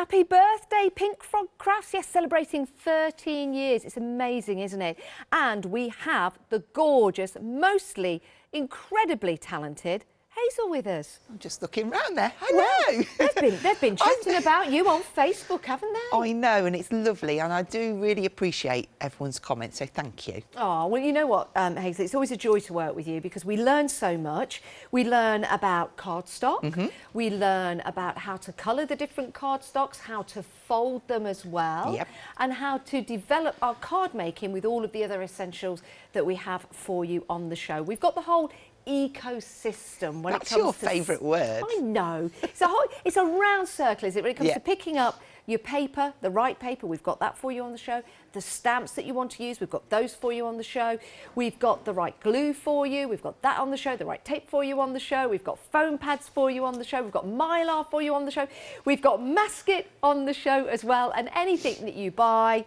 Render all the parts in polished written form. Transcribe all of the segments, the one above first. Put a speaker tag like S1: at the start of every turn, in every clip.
S1: Happy birthday, Pink Frog Crafts. Yes, celebrating 13 years. It's amazing, isn't it? And we have the gorgeous, mostly incredibly talented Hazel with us.
S2: I'm just looking round there. Hello.
S1: Well, they've been chatting about you on Facebook, haven't they?
S2: I know, and it's lovely, and I do really appreciate everyone's comments, so thank you.
S1: Oh, well, you know what, Hazel, it's always a joy to work with you because we learn so much. We learn about cardstock. We learn about how to colour the different cardstocks, how to fold them as well, and how to develop our card making with all of the other essentials that we have for you on the show. We've got the whole ecosystem when
S2: That's
S1: it comes
S2: your
S1: to
S2: favourite word.
S1: I know. It's a round circle, is it? When it comes to picking up your paper, the right paper, we've got that for you on the show. The stamps that you want to use, we've got those for you on the show. We've got the right glue for you, we've got that on the show. The right tape for you on the show. We've got foam pads for you on the show. We've got Mylar for you on the show. We've got Masket on the show as well. And anything that you buy,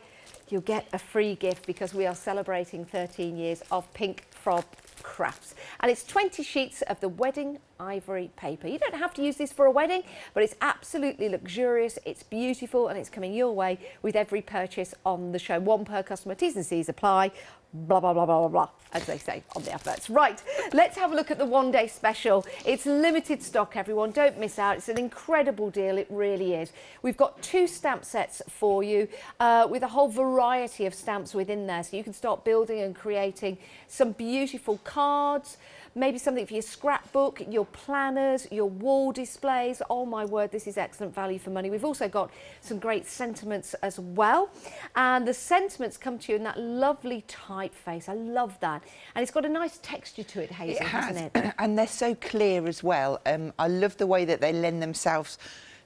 S1: you'll get a free gift because we are celebrating 13 years of Pink Frog Crafts, and it's 20 sheets of the wedding ivory paper. You don't have to use this for a wedding, but it's absolutely luxurious, it's beautiful, and it's coming your way with every purchase on the show. One per customer, T's and C's apply, blah, blah, blah, blah, blah, blah, as they say on the adverts. Right, let's have a look at the one-day special. It's limited stock, everyone. Don't miss out. It's an incredible deal. It really is. We've got 2 stamp sets for you with a whole variety of stamps within there, so you can start building and creating some beautiful cards, maybe something for your scrapbook, your planners, your wall displays. Oh my word, this is excellent value for money. We've also got some great sentiments as well. And the sentiments come to you in that lovely typeface. I love that. And it's got a nice texture to it, Hazel, hasn't it?
S2: And they're so clear as well. I love the way that they lend themselves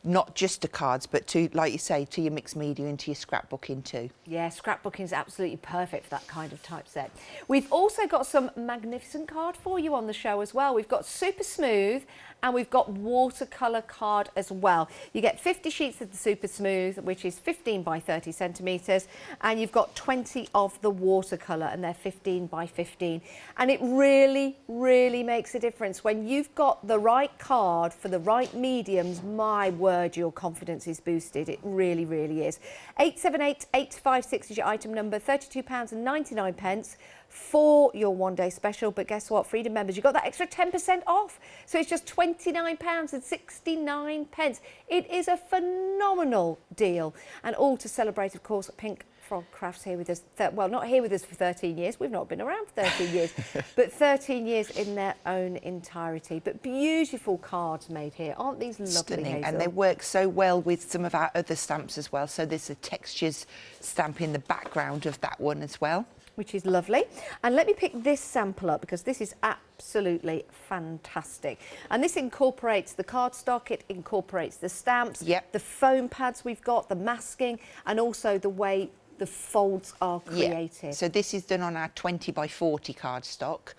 S2: not just to cards, but to, like you say, to your mixed media and to your scrapbooking too. Yeah,
S1: scrapbooking is absolutely perfect for that kind of typeset. We've also got some magnificent card for you on the show as well. We've got Super Smooth and we've got watercolour card as well. You get 50 sheets of the Super Smooth, which is 15 by 30 centimetres, and you've got 20 of the watercolour, and they're 15 by 15. And it really, really makes a difference. When you've got the right card for the right mediums, my word, your confidence is boosted. It really, really is. 878-856 is your item number, £32.99 for your one-day special. But guess what, Freedom members, you got that extra 10% off, so it's just £29.69. It is a phenomenal deal, and all to celebrate, of course, Pink Frog Crafts here with us. Well, not here with us for 13 years. We've not been around for 13 years, but 13 years in their own entirety. But beautiful cards made here. Aren't these lovely,
S2: Stunning,
S1: Hazel?
S2: and they work so well with some of our other stamps as well. So there's a textures stamp in the background of that one as well,
S1: which is lovely. And let me pick this sample up because this is absolutely fantastic. And this incorporates the cardstock, it incorporates the stamps, the foam pads we've got, the masking, and also the way the folds are created.
S2: So this is done on our 20 by 40 cardstock.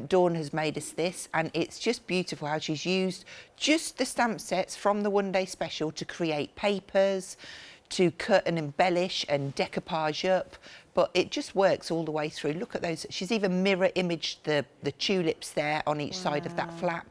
S2: Dawn has made us this, and it's just beautiful how she's used just the stamp sets from the one-day special to create papers, to cut and embellish and decoupage up, but it just works all the way through. Look at those. She's even mirror imaged the tulips there on each side of that flap.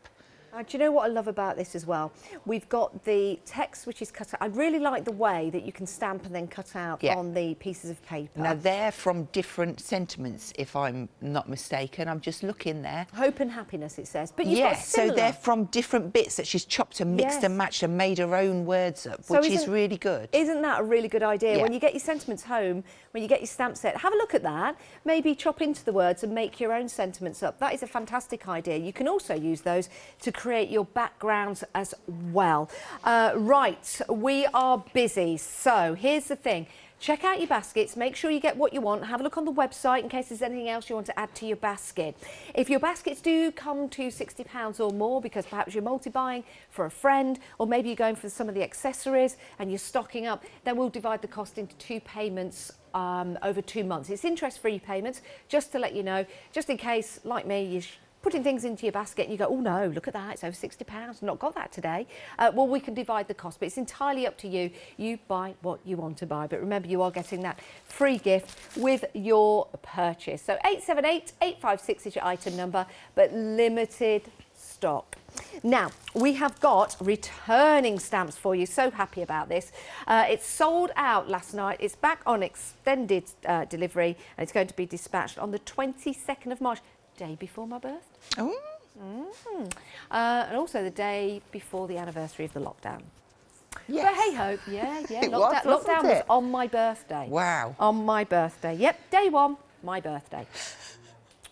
S1: Do you know what I love about this as well? We've got the text which is cut out. I really like the way that you can stamp and then cut out on the pieces of paper.
S2: Now they're from different sentiments, if I'm not mistaken. I'm just looking there.
S1: Hope and happiness, it says. But you've got
S2: so they're from different bits that she's chopped and mixed and matched and made her own words up, which is really good.
S1: Isn't that a really good idea? When you get your sentiments home, when you get your stamp set, have a look at that. Maybe chop into the words and make your own sentiments up. That is a fantastic idea. You can also use those to create your backgrounds as well. Right, we are busy. So here's the thing. Check out your baskets, make sure you get what you want, have a look on the website in case there's anything else you want to add to your basket. If your baskets do come to £60 or more because perhaps you're multi-buying for a friend, or maybe you're going for some of the accessories and you're stocking up, then we'll divide the cost into 2 payments over 2 months. It's interest-free payments, just to let you know, just in case, like me, you putting things into your basket and you go, oh no, look at that, it's over £60, not got that today. Well, we can divide the cost, but it's entirely up to you. You buy what you want to buy, but remember, you are getting that free gift with your purchase. So 878-856 is your item number, but limited stock. Now, we have got returning stamps for you. So happy about this. It's sold out last night. It's back on extended delivery, and it's going to be dispatched on the 22nd of March, day before my birthday.
S2: Oh.
S1: And also the day before the anniversary of the lockdown.
S2: Yes.
S1: But hey ho, yeah.
S2: It was,
S1: Lockdown was
S2: it?
S1: on my birthday.
S2: Wow.
S1: On my birthday. Yep, day one, my birthday.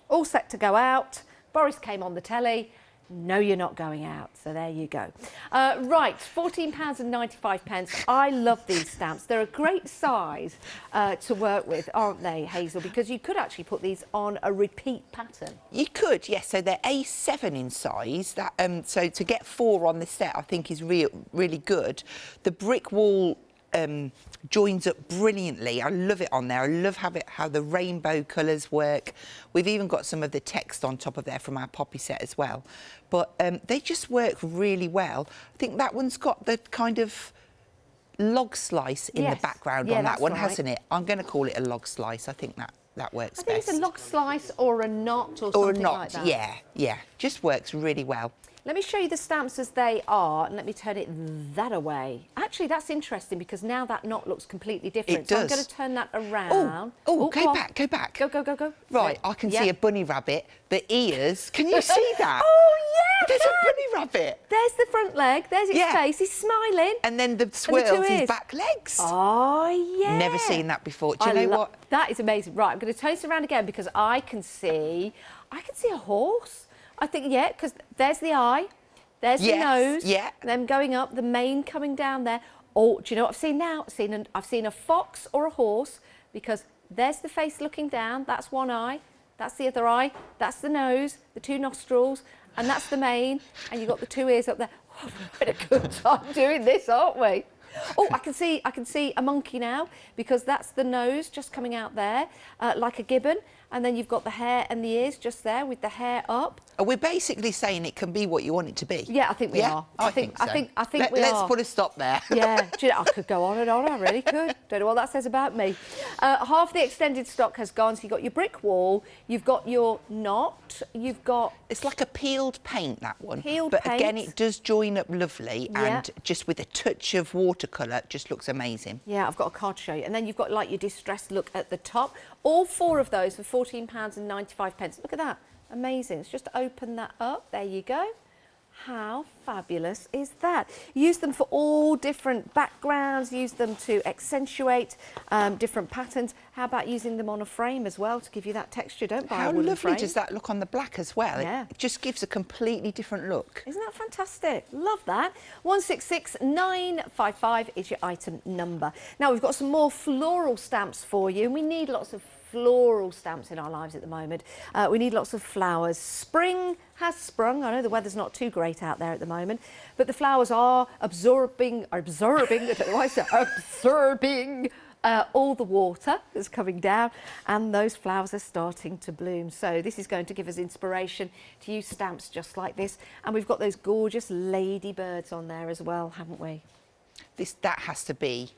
S1: All set to go out. Boris came on the telly. No, you're not going out. So there you go. Right, £14.95. I love these stamps. They're a great size to work with, aren't they, Hazel? Because you could actually put these on a repeat pattern.
S2: You could, yes. So they're A7 in size. That so to get 4 on this set, I think is really good. The brick wall joins up brilliantly. I love it on there. I love how the rainbow colours work. We've even got some of the text on top of there from our poppy set as well. But they just work really well. I think that one's got the kind of log slice in the background on that one, hasn't it? I'm going to call it a log slice. I think that works best.
S1: I think it's a log slice or a knot or something like that.
S2: Yeah. Just works really well.
S1: Let me show you the stamps as they are, and let me turn it that away. Actually, that's interesting because now that knot looks completely different.
S2: It does.
S1: So I'm going to turn that around.
S2: Oh, go back.
S1: Go.
S2: Right, I can see a bunny rabbit. The ears, can you see that?
S1: Oh, yeah.
S2: There's a bunny rabbit.
S1: There's the front leg, there's its face, he's smiling.
S2: And then the swirls, his back legs.
S1: Oh, yeah.
S2: Never seen that before. Do you know what?
S1: That is amazing. Right, I'm going to turn this around again because I can see a horse. I think, yeah, because there's the eye, there's the nose, them going up, the mane coming down there. Oh, do you know what I've seen now? I've seen a fox or a horse because there's the face looking down, that's one eye, that's the other eye, that's the nose, the 2 nostrils, and that's the mane, and you've got the 2 ears up there. Oh, we've had a good time doing this, aren't we? Oh, I can see a monkey now because that's the nose just coming out there, like a gibbon. And then you've got the hair and the ears just there with the hair up.
S2: We're basically saying it can be what you want it to be.
S1: Yeah, I think we are.
S2: I think so.
S1: I think we are.
S2: Let's put a stop there.
S1: Yeah, do you know, I could go on and on, I really could. Don't know what that says about me. Half the extended stock has gone, so you've got your brick wall, you've got your knot, you've got...
S2: It's like a peeled paint, that one.
S1: But
S2: again, it does join up lovely and just with a touch of watercolour, just looks amazing.
S1: Yeah, I've got a card to show you. And then you've got like your distressed look at the top. All 4 of those for £14.95. Look at that. Amazing. Let's just open that up. There you go. How fabulous is that? Use them for all different backgrounds, use them to accentuate different patterns. How about using them on a frame as well to give you that texture? Don't buy a wooden frame.
S2: How lovely does that look on the black as well?
S1: Yeah.
S2: It just gives a completely different look.
S1: Isn't that fantastic? Love that. 166955 is your item number. Now we've got some more floral stamps for you, and we need lots of floral stamps in our lives at the moment. We need lots of flowers. Spring has sprung. I know the weather's not too great out there at the moment, but the flowers are absorbing, I don't know why I said absorbing all the water that's coming down, and those flowers are starting to bloom. So this is going to give us inspiration to use stamps just like this. And we've got those gorgeous ladybirds on there as well, haven't we?
S2: That has to be.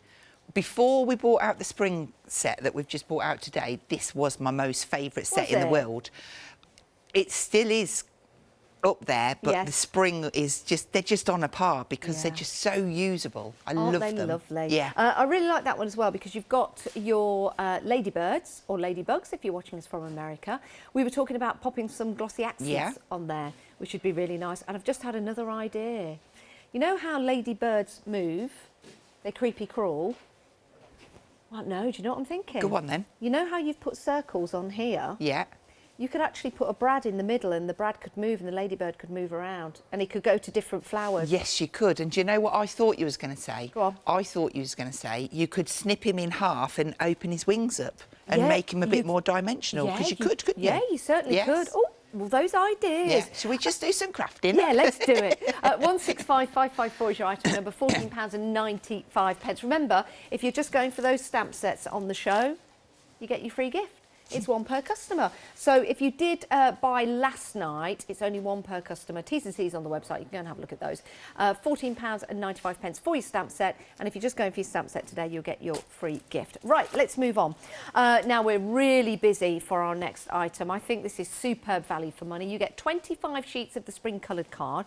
S2: Before we brought out the spring set that we've just brought out today, this was my most favourite set in the world. It still is up there, but the spring is they're just on a par because they're just so usable. I love them. Aren't they lovely?
S1: Yeah. I really like that one as well because you've got your ladybirds or ladybugs if you're watching us from America. We were talking about popping some glossy accents on there, which would be really nice. And I've just had another idea. You know how ladybirds move? They creepy crawl. Well, no, do you know what I'm thinking?
S2: Go on then.
S1: You know how you've put circles on here?
S2: Yeah.
S1: You could actually put a brad in the middle and the brad could move and the ladybird could move around and he could go to different flowers.
S2: Yes, you could. And do you know what I thought you was going to say?
S1: Go on.
S2: I thought you was going to say you could snip him in half and open his wings up and make him a bit more dimensional. Because you could, couldn't you?
S1: Yeah, you certainly could. Oh, well, those ideas.
S2: Yeah. Shall we just do some crafting?
S1: Yeah, let's do it. 165554 is your item number, £14.95. Remember, if you're just going for those stamp sets on the show, you get your free gift. It's one per customer. So if you did buy last night, it's only one per customer. T's and C's on the website. You can go and have a look at those. £14.95 for your stamp set. And if you're just going for your stamp set today, you'll get your free gift. Right, let's move on. Now we're really busy for our next item. I think this is superb value for money. You get 25 sheets of the spring coloured card.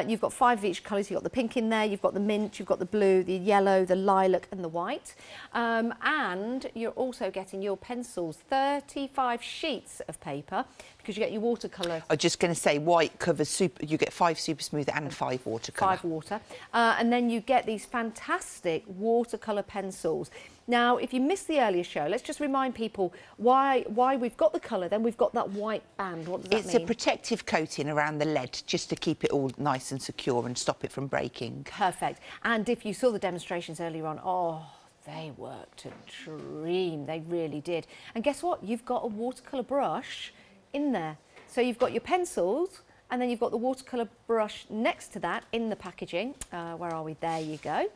S1: You've got 5 of each colour. You've got the pink in there, you've got the mint, you've got the blue, the yellow, the lilac and the white. And you're also getting your pencils, 35 sheets of paper, because you get your watercolour.
S2: I was just going to say, white covers super. You get 5 super smooth and 5 watercolour.
S1: 5 water. And then you get these fantastic watercolour pencils. Now, if you missed the earlier show, let's just remind people why we've got the colour, then we've got that white band. What does that mean?
S2: It's a protective coating around the lead, just to keep it all nice and secure and stop it from breaking.
S1: Perfect. And if you saw the demonstrations earlier on, oh, they worked a dream. They really did. And guess what? You've got a watercolour brush in there. So you've got your pencils, and then you've got the watercolour brush next to that in the packaging. Where are we? There you go.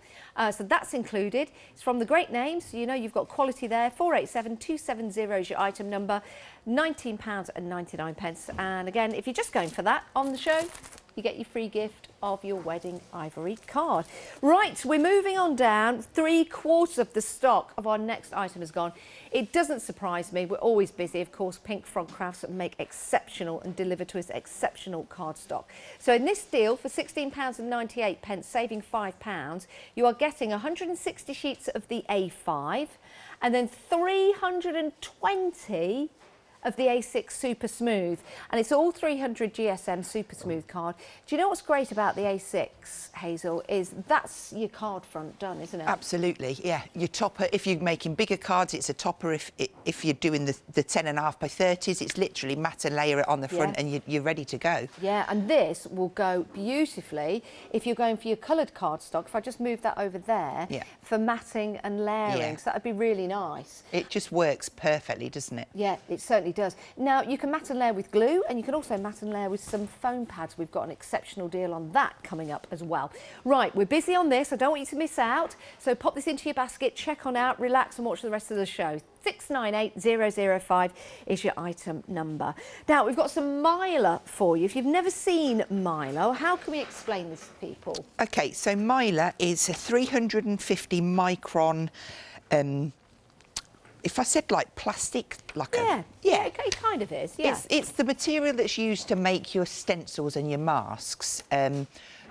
S1: So that's included. It's from the great names. So you know you've got quality there. 487270 is your item number. £19.99. And again, if you're just going for that on the show, you get your free gift of your wedding ivory card. Right, we're moving on down. 3/4 of the stock of our next item is gone. It doesn't surprise me. We're always busy. Of course, Pink Frog Crafts make exceptional and deliver to us exceptional card stock. So in this deal, for £16.98, saving £5, you are getting 160 sheets of the A5 and then 320 of the A6 Super Smooth, and it's all 300 GSM Super Smooth card. Do you know what's great about the A6, Hazel, is that's your card front done, isn't it?
S2: Absolutely, yeah. Your topper, if you're making bigger cards, it's a topper. If you're doing the 10.5 by 30s, it's literally matte and layer it on the front, and you're ready to go.
S1: Yeah, and this will go beautifully if you're going for your coloured cardstock. If I just move that over there, for matting and layering, so that'd be really nice.
S2: It just works perfectly, doesn't it?
S1: Yeah, it certainly does. Now, you can mat and layer with glue, and you can also mat and layer with some foam pads. We've got an exceptional deal on that coming up as well. Right, we're busy on this. I don't want you to miss out. So pop this into your basket, check on out, relax and watch the rest of the show. 698005 is your item number. Now, we've got some Mylar for you. If you've never seen Mylar, how can we explain this to people? OK,
S2: so Mylar is a 350 micron... if I said like plastic, like
S1: yeah, it kind of is. Yeah,
S2: it's the material that's used to make your stencils and your masks.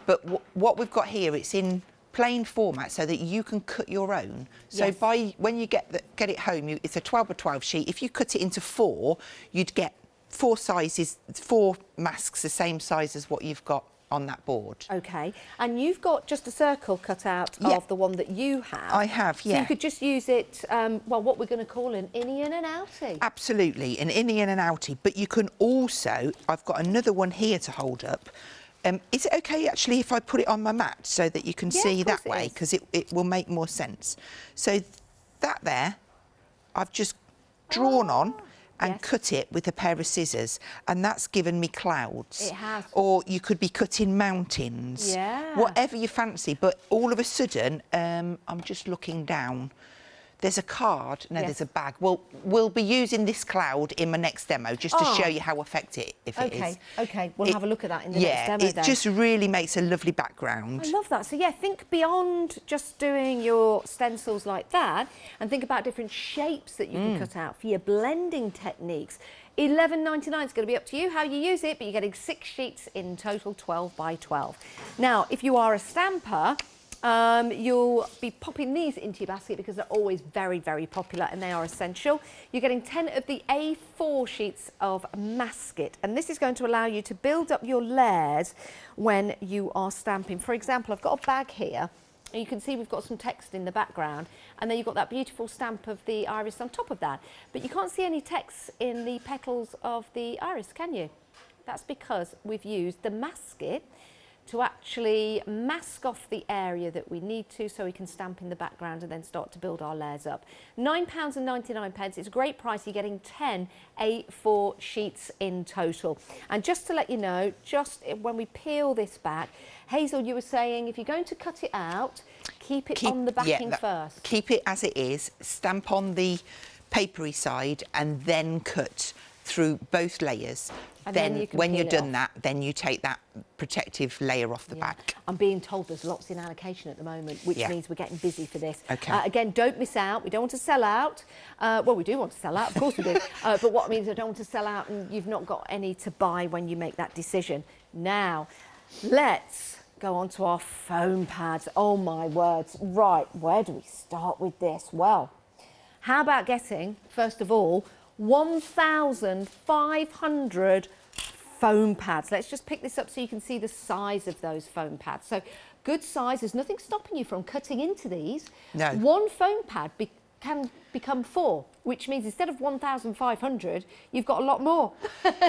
S2: But what we've got here, it's in plain format so that you can cut your own. So when you get it home, it's a 12 by 12 sheet. If you cut it into 4, you'd get 4 sizes, 4 masks the same size as what you've got on that board. OK, and you've got just a circle cut out of the one that you have. I have, yeah.
S1: So you could just use it, well, what we're going to call an innie and an outie.
S2: Absolutely, an innie and an outie. But you can also, I've got another one here to hold up. Is it OK, actually, if I put it on my mat so that you can see that way? Because it will make more sense. So that there, I've just drawn on and cut it with a pair of scissors, and that's given me clouds.
S1: It has.
S2: Or you could be cutting mountains.
S1: Yeah.
S2: Whatever you fancy, but all of a sudden, I'm just looking down. There's a card, there's a bag. Well, we'll be using this cloud in my next demo just to show you how effective it is.
S1: OK, we'll have a look at that in the next demo then.
S2: It just really makes a lovely background.
S1: I love that. So, yeah, think beyond just doing your stencils like that and think about different shapes that you can cut out for your blending techniques. £11.99 is going to be up to you how you use it, but you're getting 6 sheets in total, 12 by 12. Now, if you are a stamper, you'll be popping these into your basket because they're always very, very popular and they are essential. You're getting 10 of the A4 sheets of masket, and this is going to allow you to build up your layers when you are stamping. For example, I've got a bag here. You can see we've got some text in the background, and then you've got that beautiful stamp of the iris on top of that. But you can't see any text in the petals of the iris, can you? That's because we've used the masket to actually mask off the area that we need to so we can stamp in the background and then start to build our layers up. £9.99. It's a great price. You're getting 10 A4 sheets in total. And just to let you know, just when we peel this back, Hazel, you were saying if you're going to cut it out, keep it on the backing first.
S2: Keep it as it is. Stamp on the papery side and then cut through both layers.
S1: And
S2: then
S1: you can
S2: when
S1: peel
S2: you're
S1: it
S2: done
S1: off.
S2: that, then you take that protective layer off the back.
S1: I'm being told there's lots in allocation at the moment, which
S2: Yeah.
S1: means we're getting busy for this.
S2: Okay.
S1: Again, don't miss out. We don't want to sell out. Well, we do want to sell out, of course we do. But what it means, I don't want to sell out and you've not got any to buy when you make that decision. Now, let's go on to our foam pads. Oh my words. Right, where do we start with this? Well, how about getting, first of all, 1,500 foam pads. Let's just pick this up so you can see the size of those foam pads. So good size, there's nothing stopping you from cutting into these.
S2: No.
S1: One foam pad can become 4, which means instead of 1,500, you've got a lot more.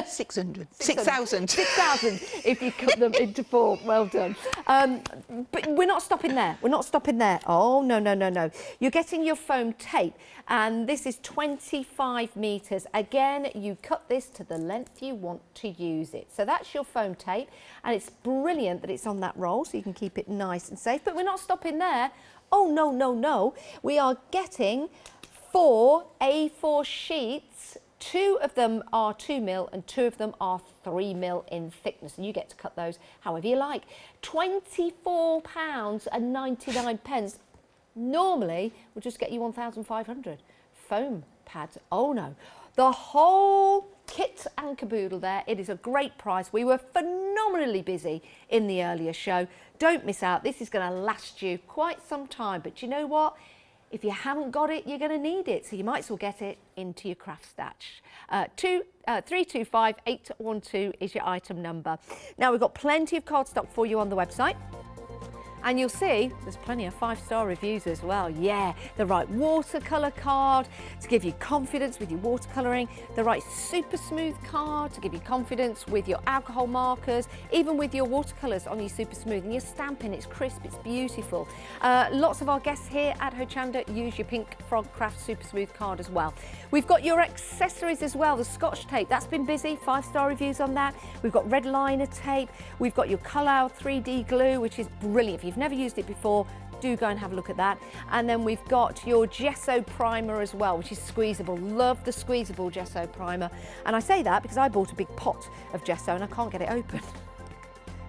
S2: 600. 6,000.
S1: 6,000 if you cut them into 4. Well done. But we're not stopping there. We're not stopping there. Oh, no, no, no, no. You're getting your foam tape, and this is 25 metres. Again, you cut this to the length you want to use it. So that's your foam tape, and it's brilliant that it's on that roll, so you can keep it nice and safe. But we're not stopping there. Oh, no, no, no. We are getting 4 A4 sheets. 2 of them are 2mm and 2 of them are 3mm in thickness. And you get to cut those however you like. £24.99. Normally, we'll just get you 1,500 foam pads. Oh, no. The whole kit and caboodle there. It is a great price. We were phenomenally busy in the earlier show. Don't miss out. This is going to last you quite some time. But you know what? If you haven't got it, you're going to need it. So you might as well get it into your craft stash. 325812 is your item number. Now, we've got plenty of cardstock for you on the website. And you'll see there's plenty of 5-star reviews as well. Yeah, the right watercolour card to give you confidence with your watercolouring, the right super smooth card to give you confidence with your alcohol markers, even with your watercolours on your super smooth and your stamping. It's crisp, it's beautiful. Lots of our guests here at Hochanda use your Pink Frog Craft super smooth card as well. We've got your accessories as well, the Scotch tape. That's been busy, 5-star reviews on that. We've got red liner tape. We've got your Colour 3D glue, which is brilliant. If you've never used it before, do go and have a look at that. And then we've got your gesso primer as well, which is squeezable. Love the squeezable gesso primer. And I say that because I bought a big pot of gesso and I can't get it open.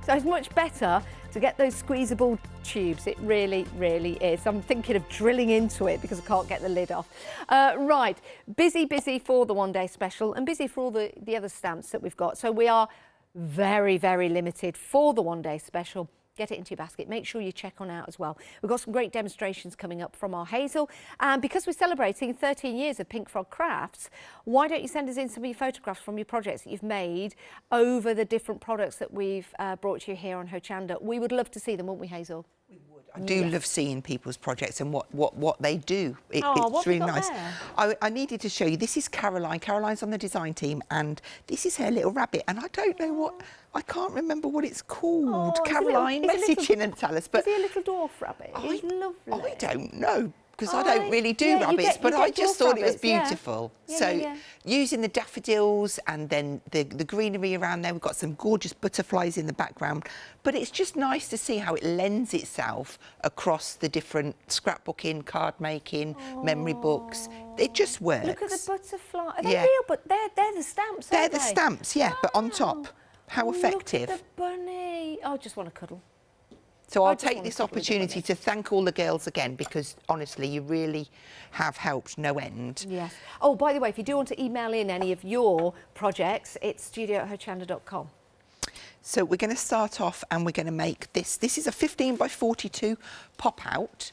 S1: So it's much better to get those squeezable tubes. It really, really is. I'm thinking of drilling into it because I can't get the lid off. Right, busy, busy for the one-day special and busy for all the other stamps that we've got. So we are very, very limited for the one-day special. Get it into your basket. Make sure you check on out as well. We've got some great demonstrations coming up from our Hazel. And because we're celebrating 13 years of Pink Frog Crafts, why don't you send us in some of your photographs from your projects that you've made over the different products that we've brought you here on Hochanda. We would love to see them, wouldn't we, Hazel? We would.
S2: I do love seeing people's projects and what they do. It's really nice. I needed to show you. This is Caroline. Caroline's on the design team, and this is her little rabbit. And I don't know what. I can't remember what it's called. Caroline, message in and tell us. But
S1: is he a little dwarf rabbit? He's lovely.
S2: I don't know, because I don't really do rabbits, but I just thought it was beautiful. Using the daffodils and then the greenery around there, we've got some gorgeous butterflies in the background. But it's just nice to see how it lends itself across the different scrapbooking, card making, memory books. It just works.
S1: Look at the butterfly. Are they real? But they're the stamps,
S2: they're
S1: aren't
S2: the stamps, yeah, but on top. How effective.
S1: Look at the bunny. Oh, I just want to cuddle.
S2: So I'll take this opportunity to thank all the girls again, because honestly, you really have helped no end. Yes.
S1: Oh, by the way, if you do want to email in any of your projects, it's studio@hochanda.com.
S2: So we're going to start off and we're going to make this. This is a 15 by 42 pop out,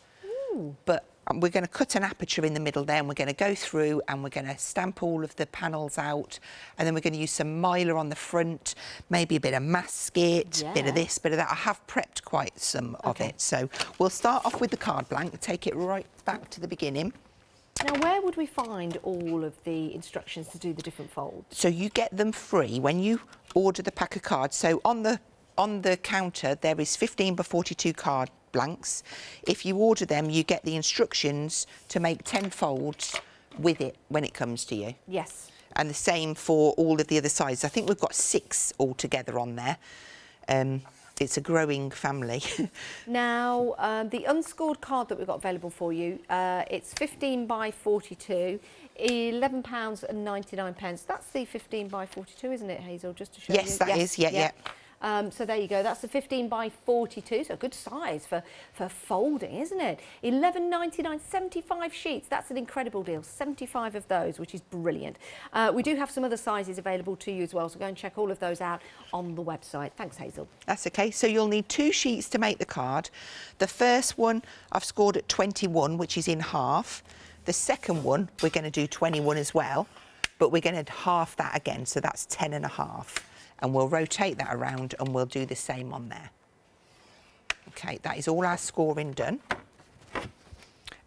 S2: but we're going to cut an aperture in the middle there, and we're going to go through and we're going to stamp all of the panels out, and then we're going to use some mylar on the front, maybe a bit of masket, bit of this, bit of that. I have prepped quite some of it. So we'll start off with the card blank, take it right back to the beginning.
S1: Now, where would we find all of the instructions to do the different folds?
S2: So you get them free when you order the pack of cards. So on the counter, there is 15 by 42 card blanks. If you order them, you get the instructions to make 10 folds with it when it comes to you. Yes. And the same for all of the other sizes. I think we've got 6 altogether on there. It's a growing family.
S1: Now, the unscored card that we've got available for you, it's 15 by 42. £11.99. That's the 15 by 42, isn't it, Hazel? Just to show you.
S2: Yes, that is. Yeah.
S1: So there you go. That's the 15 by 42. So a good size for folding, isn't it? £11.99, 75 sheets. That's an incredible deal. 75 of those, which is brilliant. We do have some other sizes available to you as well. So go and check all of those out on the website. Thanks, Hazel.
S2: That's okay. So you'll need 2 sheets to make the card. The first one I've scored at 21, which is in half. The second one, we're going to do 21 as well, but we're going to half that again. So that's 10.5. And we'll rotate that around and we'll do the same on there. Okay, that is all our scoring done.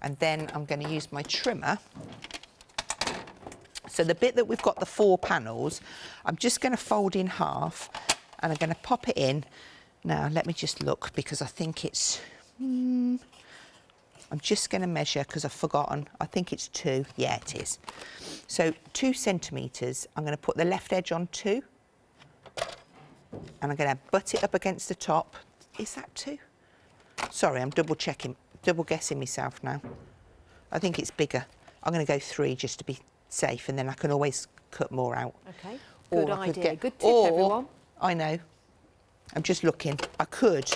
S2: And then I'm going to use my trimmer. So the bit that we've got the 4 panels, I'm just going to fold in half and I'm going to pop it in. Now, let me just look because I think it's... I'm just going to measure because I've forgotten. I think it's 2. Yeah, it is. So 2 centimetres. I'm going to put the left edge on 2. And I'm going to butt it up against the top. Is that 2? Sorry, I'm double guessing myself now. I think it's bigger. I'm going to go 3 just to be safe, and then I can always cut more out.
S1: Okay, good idea. Good tip, everyone.
S2: I know. I'm just looking. I could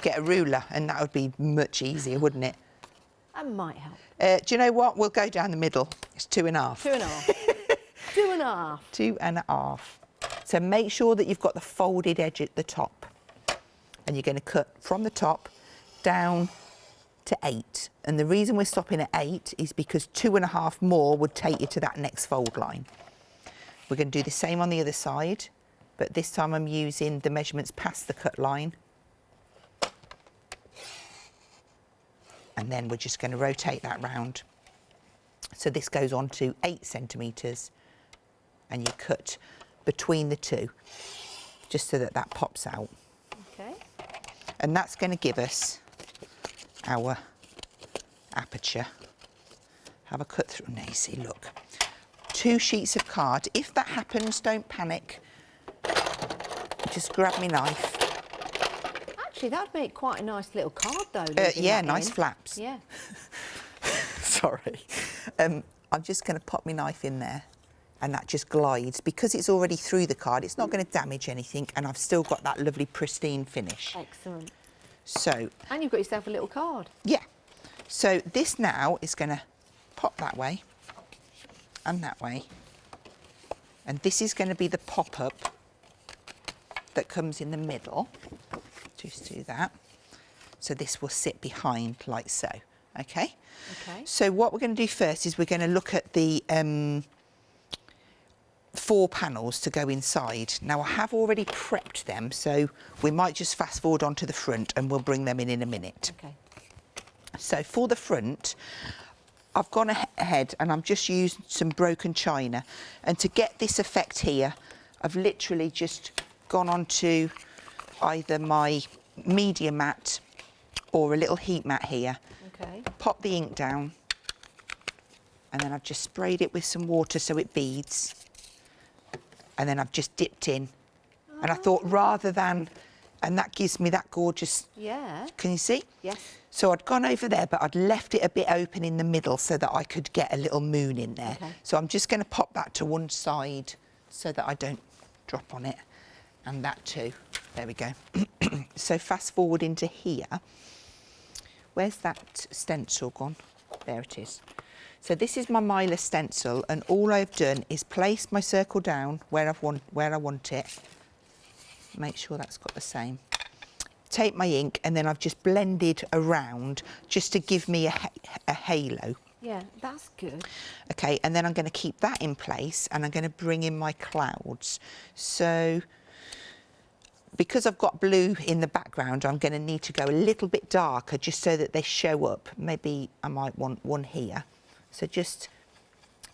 S2: get a ruler, and that would be much easier, wouldn't it?
S1: That might help.
S2: Do you know what? We'll go down the middle. It's 2.5.
S1: 2.5. 2.5.
S2: 2.5. So make sure that you've got the folded edge at the top. And you're going to cut from the top down to 8. And the reason we're stopping at 8 is because 2.5 more would take you to that next fold line. We're going to do the same on the other side, but this time I'm using the measurements past the cut line. And then we're just going to rotate that round. So this goes on to 8 centimetres, and you cut between the 2, just so that that pops out.
S1: Okay.
S2: And that's going to give us our aperture. Have a cut through, Nacy, look. 2 sheets of card. If that happens, don't panic. Just grab me knife.
S1: Actually, that'd make quite a nice little card, though.
S2: Yeah, nice flaps.
S1: Yeah.
S2: Sorry. I'm just going to pop my knife in there, and that just glides. Because it's already through the card, it's not going to damage anything, and I've still got that lovely pristine finish.
S1: Excellent.
S2: So...
S1: And you've got yourself a little card.
S2: Yeah. So this now is going to pop that way and that way. And this is going to be the pop-up that comes in the middle. Just do that. So this will sit behind like so. Okay?
S1: Okay.
S2: So what we're going to do first is we're going to look at the 4 panels to go inside. Now I have already prepped them, so we might just fast forward onto the front and we'll bring them in a minute.
S1: Okay.
S2: So for the front, I've gone ahead and I'm just using some broken china, and to get this effect here, I've literally just gone onto either my media mat or a little heat mat here.
S1: Okay.
S2: Pop the ink down, and then I've just sprayed it with some water so it beads, and then I've just dipped in. And I thought, rather than, and that gives me that gorgeous,
S1: Yeah.
S2: can you see?
S1: Yes.
S2: So I'd gone over there, but I'd left it a bit open in the middle so that I could get a little moon in there.
S1: Okay.
S2: So I'm just going to pop that to one side so that I don't drop on it, and that too. There we go. So fast forward into here. Where's that stencil gone? There it is. So this is my Mylar stencil, and all I've done is place my circle down where I want it. Make sure that's got the same. Take my ink, and then I've just blended around just to give me a halo.
S1: Yeah, that's good.
S2: Okay, and then I'm going to keep that in place, and I'm going to bring in my clouds. So because I've got blue in the background, I'm going to need to go a little bit darker just so that they show up. Maybe I might want one here. So just,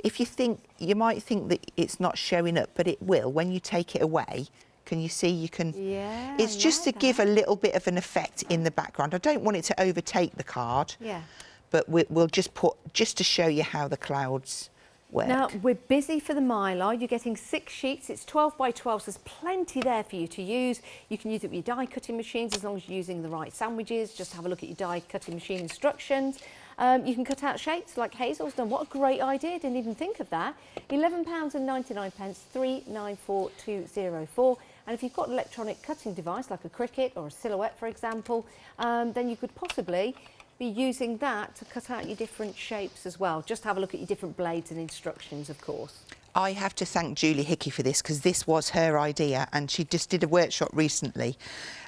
S2: if you think, you might think that it's not showing up, but it will when you take it away. Can you see? You can.
S1: Yeah.
S2: It's just to give a little bit of an effect in the background. I don't want it to overtake the card.
S1: Yeah.
S2: But we'll just put, just to show you how the clouds work.
S1: Now, we're busy for the Mylar. You're getting 6 sheets. It's 12 by 12, so there's plenty there for you to use. You can use it with your die cutting machines as long as you're using the right sandwiches. Just have a look at your die cutting machine instructions. You can cut out shapes like Hazel's done. What a great idea, didn't even think of that. £11.99, 394204. And if you've got an electronic cutting device like a Cricut or a Silhouette, for example, then you could possibly be using that to cut out your different shapes as well. Just have a look at your different blades and instructions, of course.
S2: I have to thank Julie Hickey for this, because this was her idea, and she just did a workshop recently,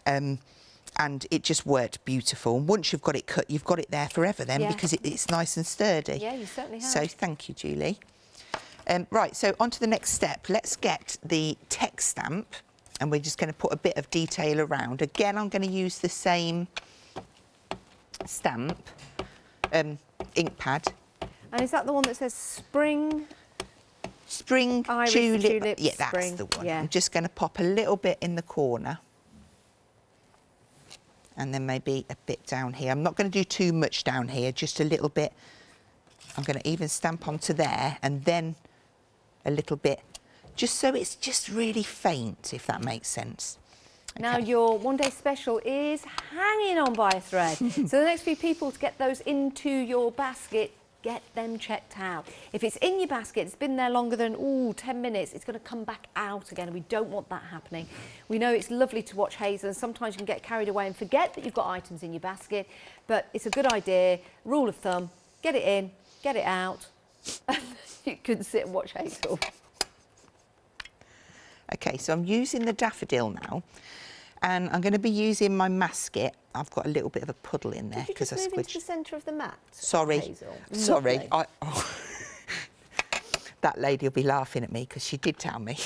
S2: and it just worked beautiful. And once you've got it cut, you've got it there forever then, because it's nice and sturdy.
S1: Yeah, you certainly have.
S2: So thank you, Julie. Right, so on to the next step. Let's get the text stamp, and we're just going to put a bit of detail around. Again, I'm going to use the same stamp, ink pad.
S1: And is that the one that says spring?
S2: Spring,
S1: Iris,
S2: tulip. Yeah, that's
S1: spring.
S2: the one.
S1: Yeah.
S2: I'm just going to pop a little bit in the corner. And then maybe a bit down here. I'm not going to do too much down here, just a little bit. I'm going to even stamp onto there, and then a little bit, just so it's just really faint, if that makes sense. Okay.
S1: Now your one-day special is hanging on by a thread. So the next few people to get those into your basket, get them checked out. If it's in your basket, it's been there longer than 10 minutes, it's going to come back out again, and we don't want that happening. We know it's lovely to watch Hazel, and sometimes you can get carried away and forget that you've got items in your basket, but it's a good idea. Rule of thumb, get it in, get it out, and you can sit and watch Hazel.
S2: Okay, so I'm using the daffodil now, and I'm going to be using my masket. I've got a little bit of a puddle in there because I
S1: Could you just move
S2: squidged.
S1: into the centre of the mat,
S2: Sorry,
S1: Hazel?
S2: sorry. That lady will be laughing at me because she did tell me.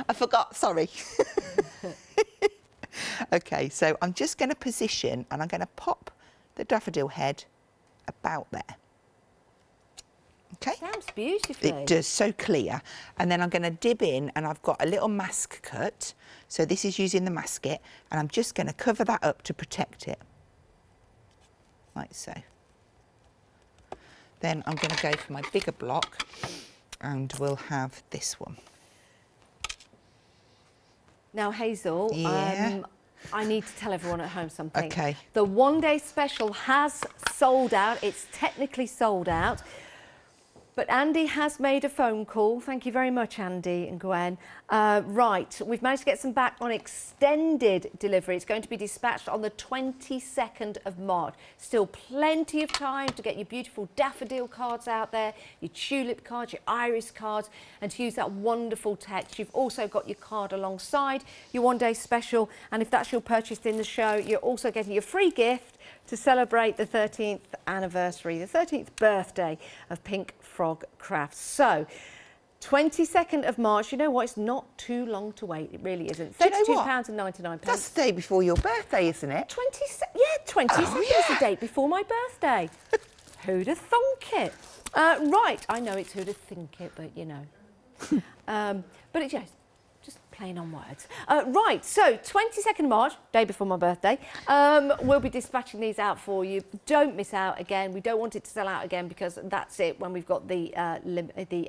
S2: I forgot, sorry. Okay, so I'm just going to position, and I'm going to pop the daffodil head about there. Okay.
S1: Sounds beautifully.
S2: It does, so clear. And then I'm going to dib in, and I've got a little mask cut. So this is using the masket, and I'm just going to cover that up to protect it, like so. Then I'm going to go for my bigger block, and we'll have this one.
S1: Now, Hazel,
S2: Yeah.
S1: I need to tell everyone at home something.
S2: Okay.
S1: The one-day special has sold out. It's technically sold out. But Andy has made a phone call. Thank you very much, Andy and Gwen. Right, we've managed to get some back on extended delivery. It's going to be dispatched on the 22nd of March. Still plenty of time to get your beautiful daffodil cards out there, your tulip cards, your iris cards, and to use that wonderful text. You've also got your card alongside your one-day special. And if that's your purchase in the show, you're also getting your free gift to celebrate the 13th anniversary, the 13th birthday of Pink Frog Crafts. So, 22nd of March, you know what, it's not too long to wait, it really isn't. £32.99.
S2: That's the day before your birthday, isn't it?
S1: 22nd is the date before my birthday. Who'd have thunk it? Right, I know it's who'd have think it, but you know. But it's, just playing on words. Right, so 22nd March, day before my birthday, we'll be dispatching these out for you. Don't miss out again. We don't want it to sell out again because that's it when we've got the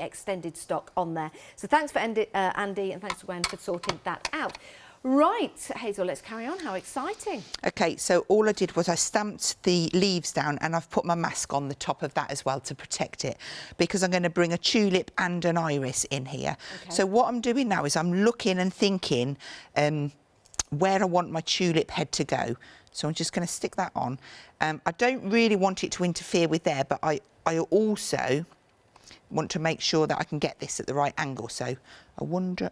S1: extended stock on there. So thanks for Andy, and thanks to Gwen for sorting that out. Right, Hazel, let's carry on. How exciting.
S2: Okay, so all I did was I stamped the leaves down, and I've put my mask on the top of that as well to protect it, because I'm going to bring a tulip and an iris in here. Okay. So what I'm doing now is I'm looking and thinking where I want my tulip head to go. So I'm just going to stick that on. I don't really want it to interfere with there, but I also want to make sure that I can get this at the right angle. So I wonder,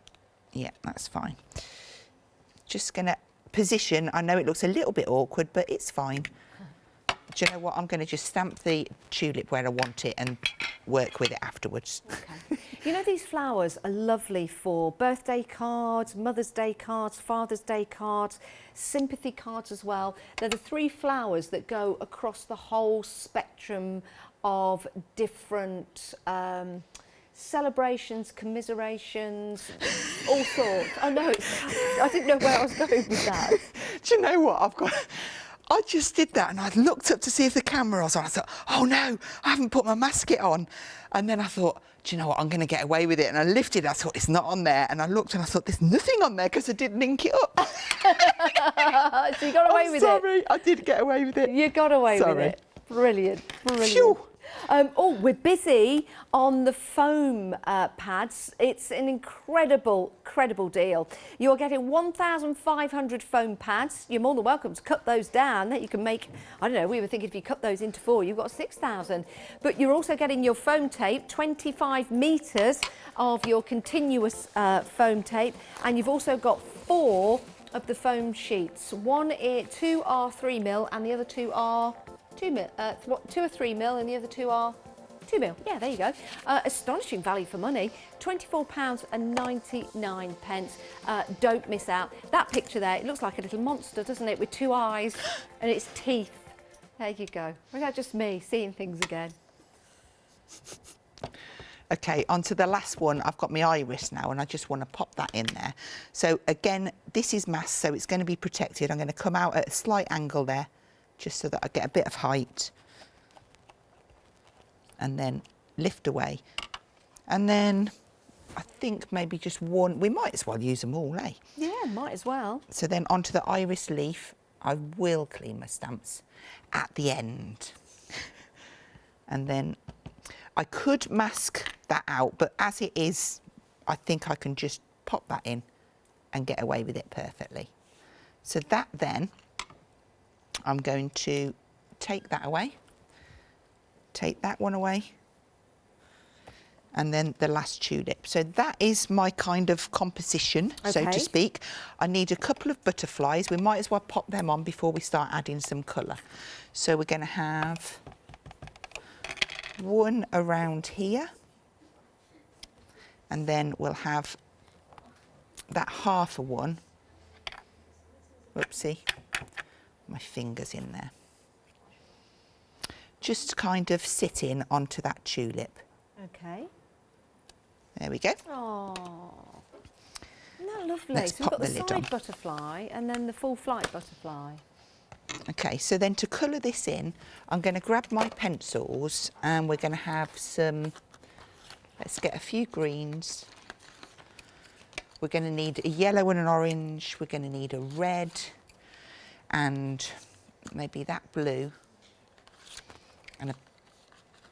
S2: yeah, that's fine. Just going to position. I know it looks a little bit awkward, but it's fine. Do you know what? I'm going to just stamp the tulip where I want it and work with it afterwards.
S1: Okay. You know, these flowers are lovely for birthday cards, Mother's Day cards, Father's Day cards, sympathy cards as well. They're the three flowers that go across the whole spectrum of different celebrations, commiserations, all sorts. I know, I didn't know where I was going with that.
S2: Do you know what? I just did that, and I looked up to see if the camera was on. I thought, oh no, I haven't put my masket on. And then I thought, do you know what? I'm going to get away with it. And I lifted it. I thought, it's not on there. And I looked and I thought, there's nothing on there because I didn't ink it up.
S1: So you got away with it.
S2: Sorry, I did get away with it.
S1: You got away with it. Brilliant, brilliant.
S2: Phew.
S1: Oh, we're busy on the foam pads. It's an incredible deal. You're getting 1,500 foam pads. You're more than welcome to cut those down. That you can make, I don't know, we were thinking if you cut those into 4, you've got 6,000. But you're also getting your foam tape, 25 metres of your continuous foam tape. And you've also got 4 of the foam sheets. 2 are 3 mil and the other 2 are 2 mil, 2 are 3 mil and the other 2 are 2 mil. Yeah, there you go. Astonishing value for money. £24.99. Don't miss out. That picture there, it looks like a little monster, doesn't it? With 2 eyes and its teeth. There you go. Or is that just me seeing things again?
S2: Okay, on to the last one. I've got my iris now and I just want to pop that in there. So again, this is masked, so it's going to be protected. I'm going to come out at a slight angle there, just so that I get a bit of height. And then lift away. And then I think maybe just one, we might as well use them all, eh?
S1: Yeah, might as well.
S2: So then onto the iris leaf, I will clean my stamps at the end. And then I could mask that out, but as it is, I think I can just pop that in and get away with it perfectly. So that then, I'm going to take that away, take that one away, and then the last tulip. So that is my kind of composition, so to speak. I need a couple of butterflies. We might as well pop them on before we start adding some colour. So we're going to have one around here, and then we'll have that half a one. Whoopsie, my fingers in there. Just kind of sit in onto that tulip.
S1: Okay.
S2: There we go.
S1: Oh, isn't that lovely?
S2: Let's
S1: so we've
S2: pop
S1: got
S2: the
S1: the
S2: lid
S1: side
S2: on.
S1: butterfly and then the full flight butterfly.
S2: Okay, so then to colour this in, I'm going to grab my pencils and we're going to have some, let's get a few greens. We're going to need a yellow and an orange. We're going to need a red and maybe that blue and a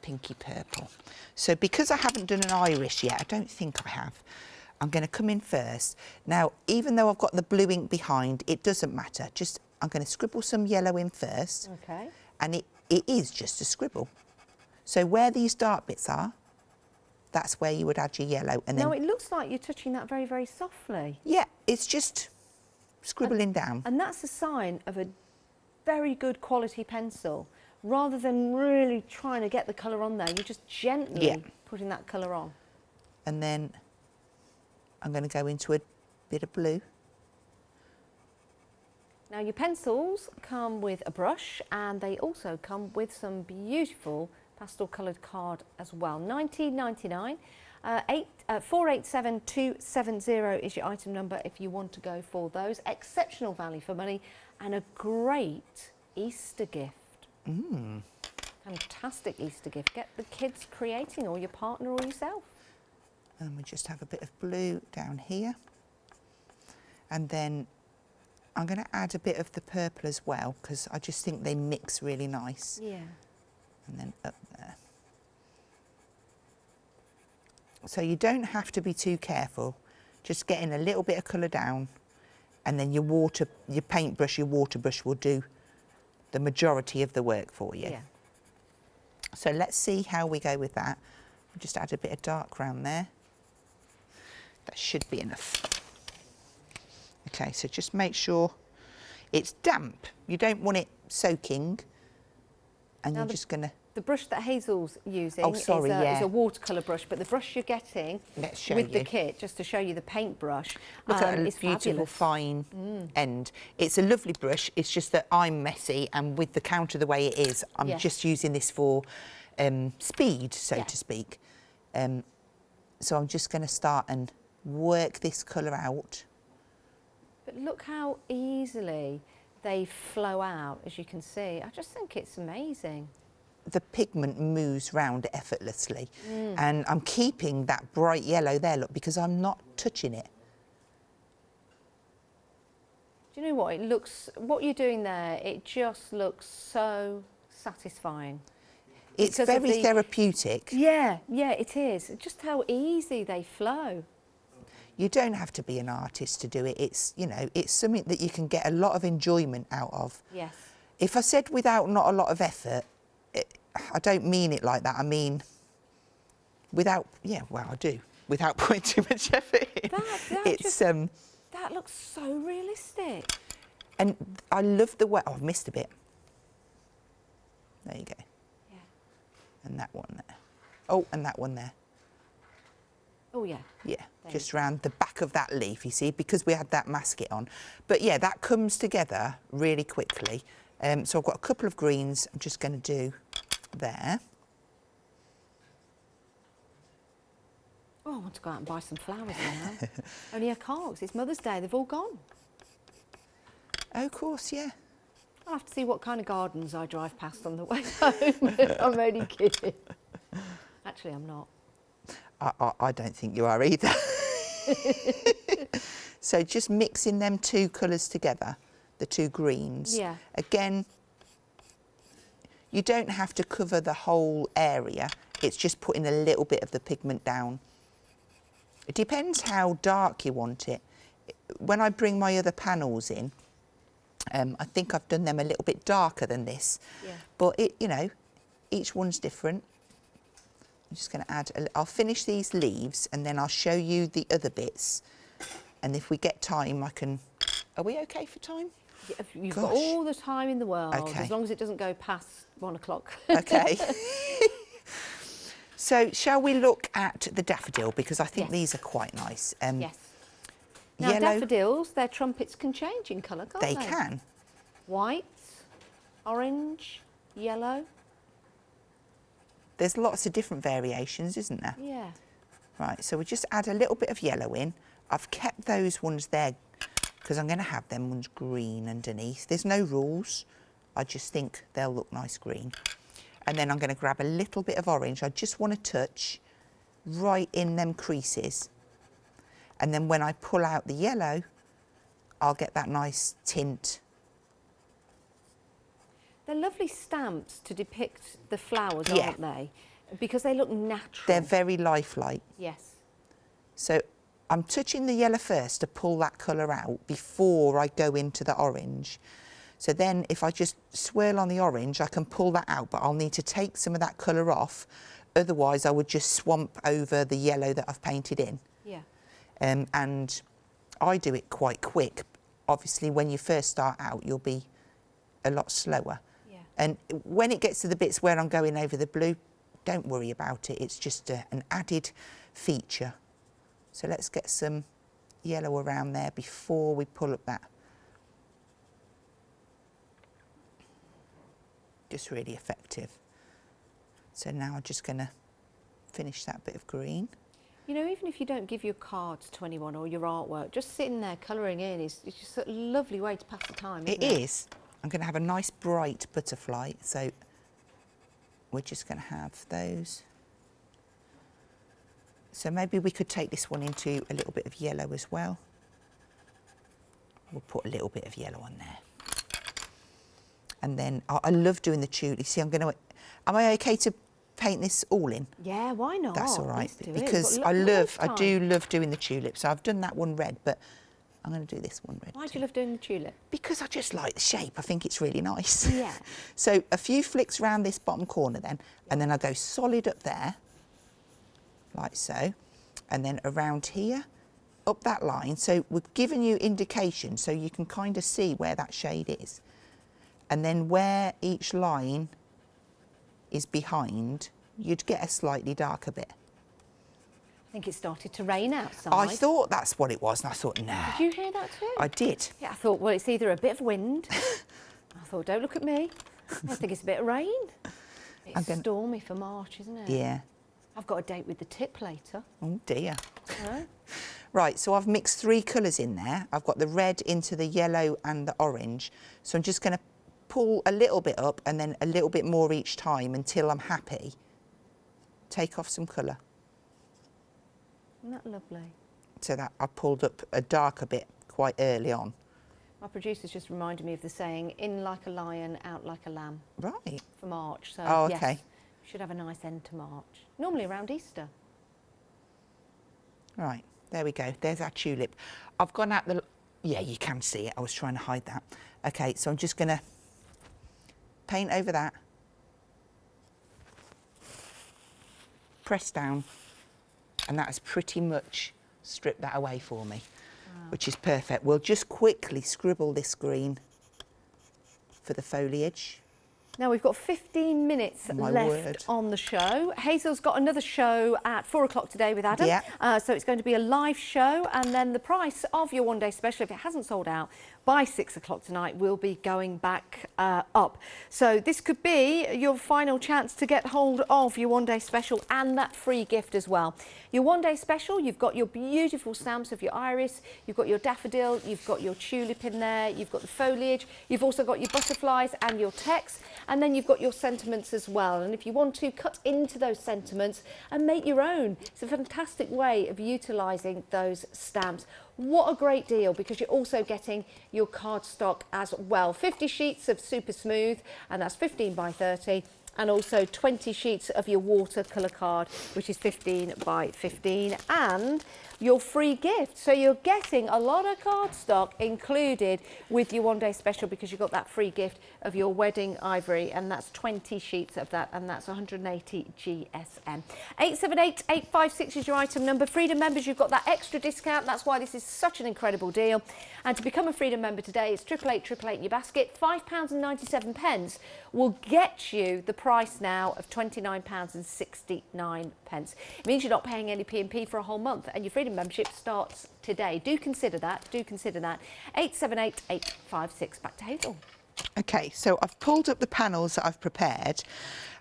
S2: pinky purple. So because I haven't done an iris yet, I don't think I have, I'm going to come in first. Now, even though I've got the blue ink behind, it doesn't matter. Just, I'm going to scribble some yellow in first.
S1: Okay.
S2: And it is just a scribble. So where these dark bits are, that's where you would add your yellow. And then,
S1: now, it looks like you're touching that very, very softly.
S2: yeah, it's just scribbling down.
S1: And that's a sign of a very good quality pencil. Rather than really trying to get the colour on there, you're just gently putting that colour on.
S2: And then I'm going to go into a bit of blue.
S1: Now, your pencils come with a brush and they also come with some beautiful pastel coloured card as well. $19.99. 487270 is your item number if you want to go for those. Exceptional value for money and a great Easter gift. Fantastic Easter gift. Get the kids creating, or your partner or yourself.
S2: And we just have a bit of blue down here. And then I'm going to add a bit of the purple as well, because I just think they mix really nice.
S1: Yeah.
S2: And then up there. So you don't have to be too careful. Just getting a little bit of colour down, and then your paintbrush, your water brush will do the majority of the work for you.
S1: Yeah.
S2: So let's see how we go with that. We'll just add a bit of dark around there. That should be enough. Okay, so just make sure it's damp. You don't want it soaking. And
S1: now
S2: you're just going to...
S1: The brush that Hazel's using is a watercolour brush, but the brush you're getting with the kit, just to show you the paintbrush,
S2: look at
S1: is
S2: beautiful
S1: fabulous.
S2: fine end. It's a lovely brush. It's just that I'm messy, and with the counter the way it is, I'm just using this for speed, so to speak. So I'm just going to start and work this colour out.
S1: But look how easily they flow out, as you can see. I just think it's amazing.
S2: The pigment moves round effortlessly, and I'm keeping that bright yellow there, look, because I'm not touching it.
S1: Do you know what? It looks, what you're doing there, it just looks so satisfying.
S2: It's
S1: Because of
S2: very
S1: the-
S2: therapeutic.
S1: Yeah, yeah, it is. Just how easy they flow.
S2: You don't have to be an artist to do it. It's, you know, it's something that you can get a lot of enjoyment out of.
S1: Yes.
S2: If I said without not a lot of effort, I don't mean it like that. I mean without, yeah, well, I do. Without putting too much effort in.
S1: That looks so realistic.
S2: And I love the way, oh, I've missed a bit. There you go.
S1: Yeah.
S2: And that one there. Oh, and that one there.
S1: Oh, yeah.
S2: Yeah,
S1: There
S2: just round the back of that leaf, you see, because we had that masket on. But yeah, that comes together really quickly. So I've got a couple of greens I'm just going to do there.
S1: Oh, I want to go out and buy some flowers now. Only I can't, 'cause it's Mother's Day. They've all gone.
S2: Oh, of course, yeah.
S1: I'll have to see what kind of gardens I drive past on the way home. I'm only kidding. Actually, I'm not.
S2: I don't think you are either. So just mixing them two colours together, the two greens.
S1: Yeah.
S2: Again, you don't have to cover the whole area. It's just putting a little bit of the pigment down. It depends how dark you want it. When I bring my other panels in, I think I've done them a little bit darker than this.
S1: Yeah.
S2: But it, you know, each one's different. I'm just going to add, I'll finish these leaves and then I'll show you the other bits. And if we get time, I can, are we okay for time?
S1: Yeah, you've
S2: Gosh.
S1: got all the time in the world,
S2: Okay.
S1: as long as it doesn't go past 1 o'clock.
S2: Okay. So shall we look at the daffodil? Because I think
S1: Yes.
S2: these are quite nice.
S1: Yes. Now,
S2: Yellow,
S1: daffodils, their trumpets can change in colour, can't they?
S2: they can.
S1: White, orange, yellow.
S2: There's lots of different variations, isn't there?
S1: Yeah.
S2: Right, so we just add a little bit of yellow in. I've kept those ones there because I'm going to have them ones green underneath. There's no rules. I just think they'll look nice green. And then I'm going to grab a little bit of orange. I just want to touch right in them creases. And then when I pull out the yellow, I'll get that nice tint.
S1: They're lovely stamps to depict the flowers,
S2: Yeah.
S1: aren't they? Because they look natural.
S2: They're very lifelike.
S1: Yes.
S2: So I'm touching the yellow first to pull that colour out before I go into the orange. So then if I just swirl on the orange, I can pull that out, but I'll need to take some of that colour off. Otherwise, I would just swamp over the yellow that I've painted in.
S1: Yeah.
S2: And I do it quite quick. Obviously, when you first start out, you'll be a lot slower.
S1: Yeah.
S2: And when it gets to the bits where I'm going over the blue, don't worry about it. It's just an added feature. So let's get some yellow around there before we pull up that. Just really effective. So now I'm just going to finish that bit of green.
S1: You know, even if you don't give your cards to anyone or your artwork, just sitting there colouring in is just a lovely way to pass the time, isn't it?
S2: It is. I'm going to have a nice bright butterfly. So we're just going to have those. So maybe we could take this one into a little bit of yellow as well. We'll put a little bit of yellow on there. And then I love doing the tulip. See, am I okay to paint this all in?
S1: Yeah, why not?
S2: That's all right.
S1: Let's do it.
S2: Because
S1: We've got
S2: I do love doing the tulips. So I've done that one red, but I'm going to do this one red.
S1: Why do
S2: too.
S1: you love doing the tulip?
S2: Because I just like the shape. I think it's really nice.
S1: Yeah.
S2: So a few flicks around this bottom corner then, and then I go solid up there, like so, and then around here, up that line. So we've given you indication so you can kind of see where that shade is. And then where each line is behind, you'd get a slightly darker bit.
S1: I think it started to rain outside.
S2: I thought that's what it was, and I thought, no.
S1: Did you hear that too?
S2: I did.
S1: Yeah, I thought, well, it's either a bit of wind. I thought, don't look at me. I think it's a bit of rain. It's stormy for March, isn't it?
S2: Yeah.
S1: I've got a date with the tip later.
S2: Oh dear.
S1: So,
S2: Right, so I've mixed 3 colours in there. I've got the red into the yellow and the orange. So I'm just going to pull a little bit up and then a little bit more each time until I'm happy. Take off some colour.
S1: isn't that lovely?
S2: So that I pulled up a darker bit quite early on.
S1: My producer's just reminded me of the saying, in like a lion, out like a lamb.
S2: Right.
S1: For March. So,
S2: Oh,
S1: yes,
S2: okay.
S1: should have a nice end to March. Normally around Easter.
S2: Right, there we go. There's our tulip. I've gone out the... Yeah, you can see it. I was trying to hide that. Okay, so I'm just going to paint over that. Press down. And that has pretty much stripped that away for me, which is perfect. We'll just quickly scribble this green for the foliage.
S1: Now we've got 15 minutes left on the show. Hazel's got another show at 4 o'clock today with Adam.
S2: Yeah.
S1: So it's going to be a live show, and then the price of your one-day special, if it hasn't sold out by 6 o'clock tonight, will be going back up. So this could be your final chance to get hold of your one-day special and that free gift as well. Your one-day special, you've got your beautiful stamps of your iris, you've got your daffodil, you've got your tulip in there, you've got the foliage, you've also got your butterflies and your text, and then you've got your sentiments as well. And if you want to cut into those sentiments and make your own, it's a fantastic way of utilising those stamps. What a great deal, because you're also getting your cardstock as well. 50 sheets of Super Smooth, and that's 15 by 30. And also 20 sheets of your watercolour card, which is 15 by 15, and your free gift. So you're getting a lot of cardstock included with your one-day special, because you've got that free gift of your wedding ivory, and that's 20 sheets of that, and that's 180 GSM. 878-856 is your item number. Freedom members, you've got that extra discount. That's why this is such an incredible deal. And to become a Freedom member today, it's 888 in your basket. £5.97 will get you the price now of £29.69. It means you're not paying any P&P for a whole month, and your Freedom membership starts today. Do consider that. 878-856. Back to Hazel.
S2: Okay, so I've pulled up the panels that I've prepared,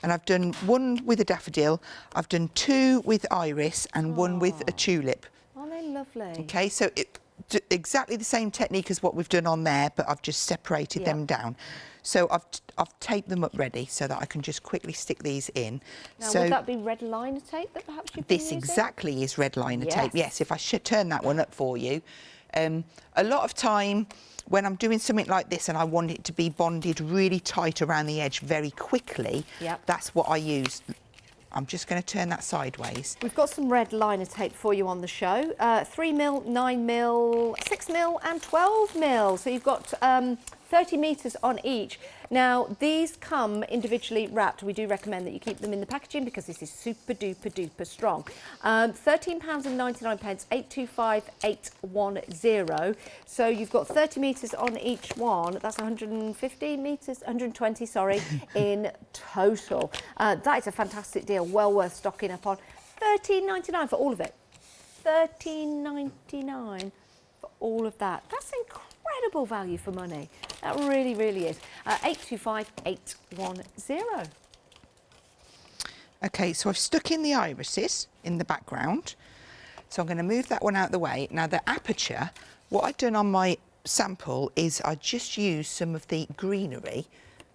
S2: and I've done one with a daffodil, I've done two with iris, and one with a tulip.
S1: Aren't they lovely?
S2: Okay, so exactly the same technique as what we've done on there, but I've just separated them down. So I've taped them up ready so that I can just quickly stick these in.
S1: Now,
S2: so
S1: would that be red liner tape that perhaps you've been
S2: this
S1: using?
S2: exactly is red liner tape. Yes, if I should turn that one up for you. A lot of time when I'm doing something like this and I want it to be bonded really tight around the edge very quickly, that's what I use. I'm just going to turn that sideways.
S1: We've got some red liner tape for you on the show. 3mm, 9mm, 6mm and 12mm. So you've got 30 metres on each. Now, these come individually wrapped. We do recommend that you keep them in the packaging because this is super duper duper strong. £13.99, 825810. So you've got 30 metres on each one. That's 115 metres, 120, sorry, in total. That is a fantastic deal. Well worth stocking up on. £13.99 for all of it. £13.99 for all of that. That's incredible value for money. That really, really is. 825810.
S2: Okay, so I've stuck in the irises in the background. So I'm going to move that one out of the way. Now the aperture, what I've done on my sample is I just used some of the greenery.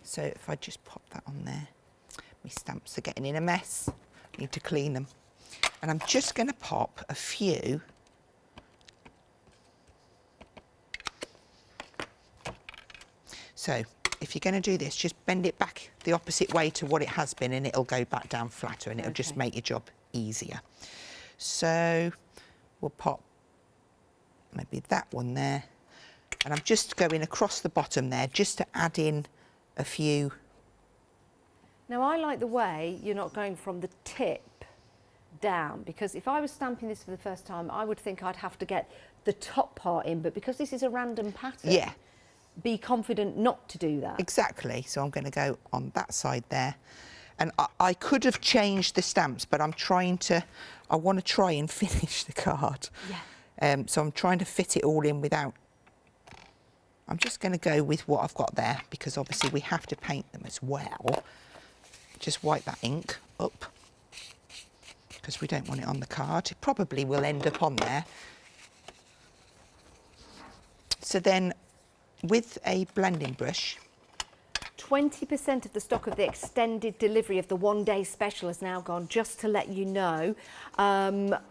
S2: So if I just pop that on there, my stamps are getting in a mess. I need to clean them. And I'm just going to pop a few . So if you're going to do this, just bend it back the opposite way to what it has been, and it'll go back down flatter, and it'll just make your job easier. So we'll pop maybe that one there, and I'm just going across the bottom there just to add in a few.
S1: Now I like the way you're not going from the tip down, because if I was stamping this for the first time, I would think I'd have to get the top part in, but because this is a random pattern, be confident not to do that.
S2: Exactly. So I'm going to go on that side there. And I could have changed the stamps, but I want to try and finish the card. So I'm trying to fit it all in without... I'm just going to go with what I've got there, because obviously we have to paint them as well. Just wipe that ink up, because we don't want it on the card. It probably will end up on there. So then, with a blending brush,
S1: 20% of the stock of the extended delivery of the one-day special has now gone, just to let you know.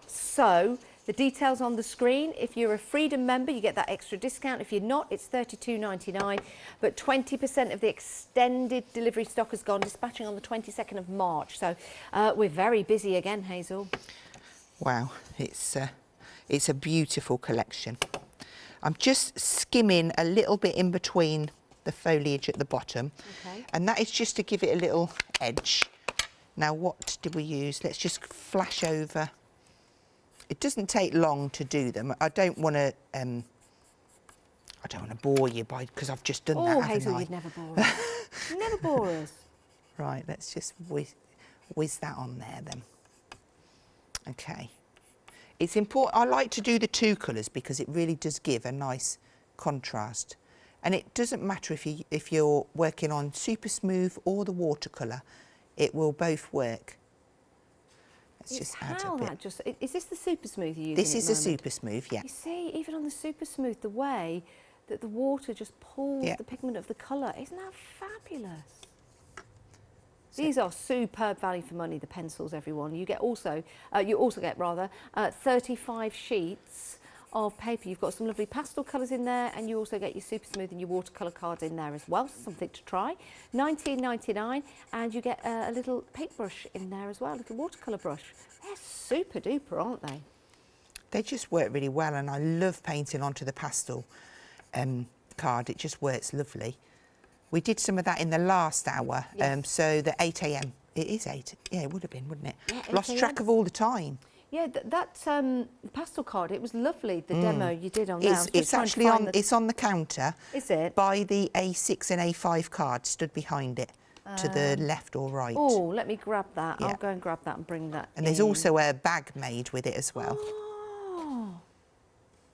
S1: So The details on the screen. If you're a Freedom member, you get that extra discount. If you're not, it's $32.99. But 20% of the extended delivery stock has gone, dispatching on the 22nd of March. So we're very busy again, Hazel.
S2: Wow, it's a beautiful collection. I'm just skimming a little bit in between the foliage at the bottom, and that is just to give it a little edge. Now, what did we use? Let's just flash over. It doesn't take long to do them. I don't want to bore you because I've just done that, haven't
S1: Hazel,
S2: I?
S1: you'd never bore us. You'd never bore us.
S2: Right, let's just whiz that on there then. Okay. It's important. I like to do the two colours because it really does give a nice contrast. And it doesn't matter if you're working on super smooth or the watercolour, it will both work. Let's just add a bit.
S1: Is this the super smooth you're using?
S2: This is the super smooth, yeah.
S1: You see, even on the super smooth, the way that the water just pulls the pigment of the colour, isn't that fabulous? These are superb value for money, the pencils, everyone. You also get 35 sheets of paper. You've got some lovely pastel colours in there, and you also get your super smooth and your watercolour cards in there as well. So something to try. $19.99, and you get a little paintbrush in there as well, a little watercolour brush. They're super duper, aren't they?
S2: They just work really well, and I love painting onto the pastel card. It just works lovely. We did some of that in the last hour, so the 8 a.m. It is 8. Yeah, it would have been, wouldn't it? Yeah, lost track of all the time.
S1: Yeah, that pastel card, it was lovely, the demo you did on that.
S2: It's actually on, it's on the counter.
S1: Is it?
S2: By the A6 and A5 card, stood behind it, to the left or right.
S1: Oh, let me grab that. Yeah. I'll go and grab that and bring that
S2: And there's also a bag made with it as well.
S1: Oh,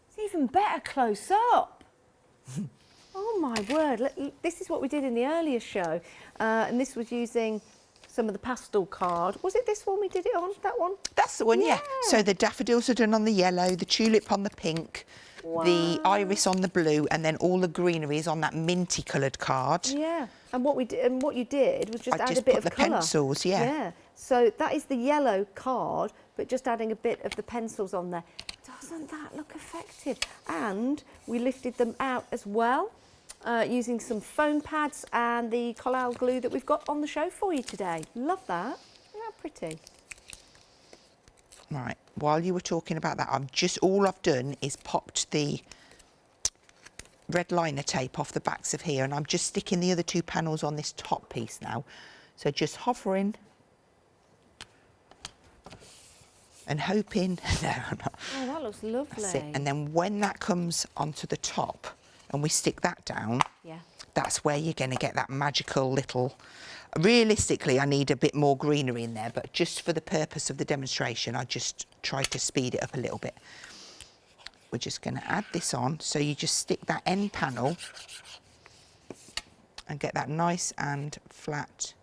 S1: it's even better close up. Oh my word, this is what we did in the earlier show, and this was using some of the pastel card. Was it this one we did it on, that one?
S2: That's the one, yeah. So the daffodils are done on the yellow, the tulip on the pink, the iris on the blue, and then all the greenery is on that minty coloured card.
S1: Yeah, and what you did was just add a bit of colour.
S2: the pencils,
S1: Yeah, so that is the yellow card, but just adding a bit of the pencils on there. Doesn't that look effective? And we lifted them out as well, using some foam pads and the collal glue that we've got on the show for you today. Love that. Isn't that pretty?
S2: Right, while you were talking about that, all I've done is popped the red liner tape off the backs of here, and I'm just sticking the other two panels on this top piece now. So just hovering and hoping. No, I'm not.
S1: Oh, that looks lovely.
S2: That's it. And then when that comes onto the top and we stick that down, that's where you're going to get that magical little... Realistically, I need a bit more greenery in there, but just for the purpose of the demonstration, I just tried to speed it up a little bit. We're just going to add this on. So you just stick that end panel and get that nice and flat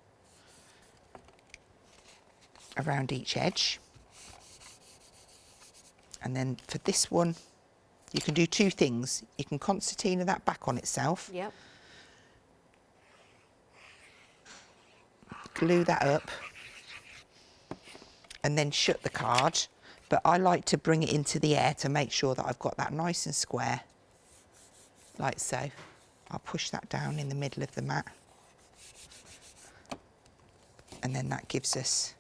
S2: around each edge. And then for this one, you can do two things. You can concertina that back on itself.
S1: Yep.
S2: Glue that up. And then shut the card. But I like to bring it into the air to make sure that I've got that nice and square. Like so. I'll push that down in the middle of the mat. And then that gives us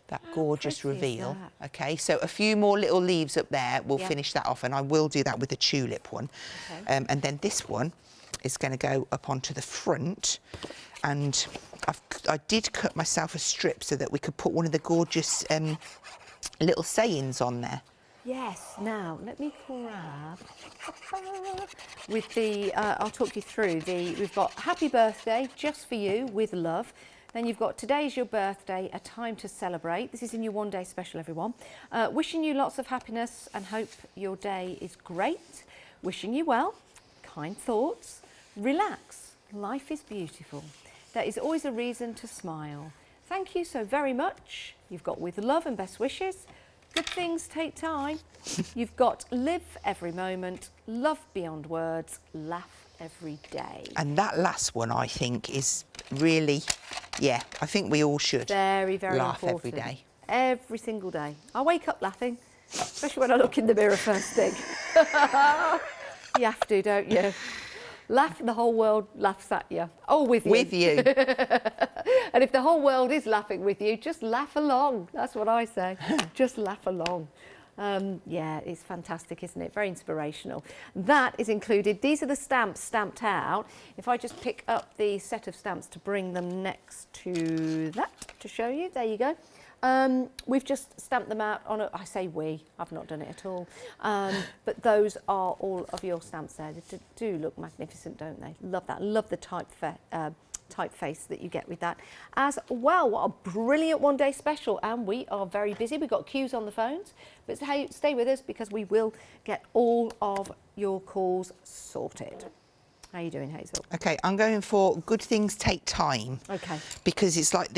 S2: that gorgeous reveal. Okay, so a few more little leaves up there will finish that off, and I will do that with the tulip one. Okay. And then this one is going to go up onto the front, and I did cut myself a strip so that we could put one of the gorgeous little sayings on there.
S1: Yes, now let me grab with the, I'll talk you through we've got happy birthday just for you with love. Then you've got today's your birthday, a time to celebrate. This is in your one day special, everyone. Wishing you lots of happiness and hope your day is great. Wishing you well, kind thoughts, relax, life is beautiful. There is always a reason to smile. Thank you so very much. You've got with love and best wishes. Good things take time. You've got live every moment, love beyond words, laugh every day. And that last one, I think, is really, I think we all should very, very
S2: laugh
S1: important
S2: every day.
S1: every single day. I wake up laughing, especially when I look in the mirror first thing. You have to, don't you? Laugh and the whole world laughs at you. Oh, with you.
S2: With you.
S1: And if the whole world is laughing with you, just laugh along. That's what I say. Just laugh along. Yeah, it's fantastic, isn't it? Very inspirational. That is included. These are the stamps stamped out. If I just pick up the set of stamps to bring them next to that to show you. There you go. We've just stamped them out on I say we, I've not done it at all. But those are all of your stamps there. They do look magnificent, don't they? Love that. Love the typeface that you get with that as well. What a brilliant one-day special, and we are very busy. We've got queues on the phones, but stay with us because we will get all of your calls sorted. How are you doing, Hazel?
S2: Okay, I'm going for good things take time.
S1: Okay.
S2: Because it's like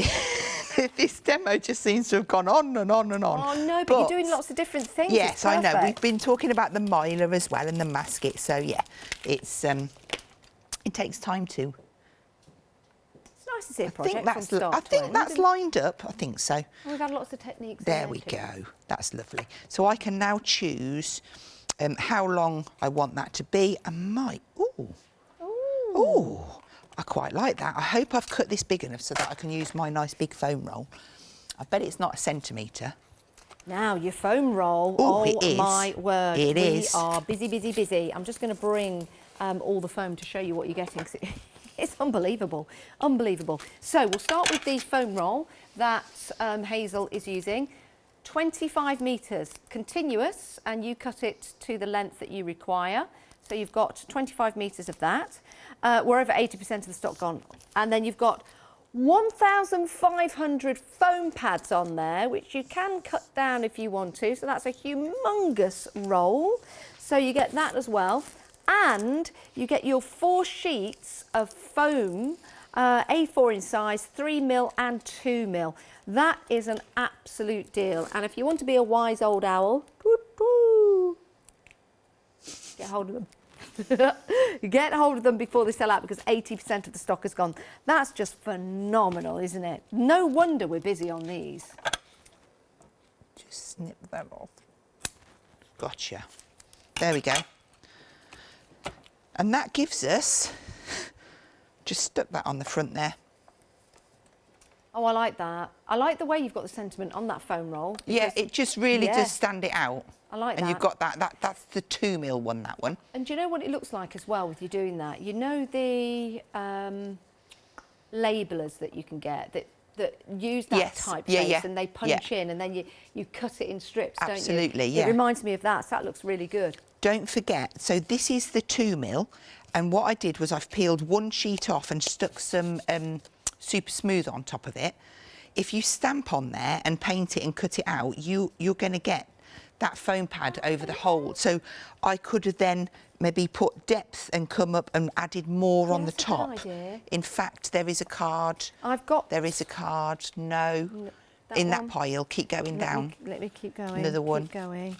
S2: this demo just seems to have gone on and on and on.
S1: Oh no, but you're doing lots of different things.
S2: Yes, I know. We've been talking about the miler as well and the masket, so yeah, it's it takes time to.
S1: It's nice to see a project from start
S2: I think that's lined up. I think so.
S1: We've had lots of techniques.
S2: There we go. That's lovely. So I can now choose how long I want that to be, and oh, I quite like that. I hope I've cut this big enough so that I can use my nice big foam roll. I bet it's not a centimetre. Now, your foam roll,
S1: oh my word.
S2: It is.
S1: We are busy, busy, busy. I'm just going to bring all the foam to show you what you're getting. It's unbelievable, unbelievable. So we'll start with the foam roll that Hazel is using. 25 metres continuous, and you cut it to the length that you require. So you've got 25 metres of that. We're over 80% of the stock gone. And then you've got 1,500 foam pads on there, which you can cut down if you want to. So that's a humongous roll. So you get that as well. And you get your 4 sheets of foam, A4 in size, 3mm and 2mm. That is an absolute deal. And if you want to be a wise old owl, get hold of them. Get hold of them before they sell out, because 80% of the stock is gone. That's just phenomenal, isn't it? No wonder we're busy on these.
S2: Just snip them off. Gotcha. There we go. And that gives us, just stuck that on the front there.
S1: Oh, I like that. I like the way you've got the sentiment on that foam roll.
S2: Yeah, it just really does stand it out.
S1: I like that.
S2: And you've got that's the 2mm one, that one.
S1: And do you know what it looks like as well with you doing that? You know the labellers that you can get that use that typeface and they punch in, and then you cut it in strips, don't you?
S2: Absolutely, yeah.
S1: It reminds me of that, so that looks really good.
S2: Don't forget, so this is the 2mm, and what I did was I've peeled one sheet off and stuck some super smooth on top of it. If you stamp on there and paint it and cut it out, you're going to get that foam pad over the whole. So I could have then maybe put depth and come up and added more on the top.
S1: That's a good idea.
S2: In fact, there is a card. There is a card. No. In that pile. Keep going down.
S1: Let me keep going.
S2: Another one.
S1: Keep going.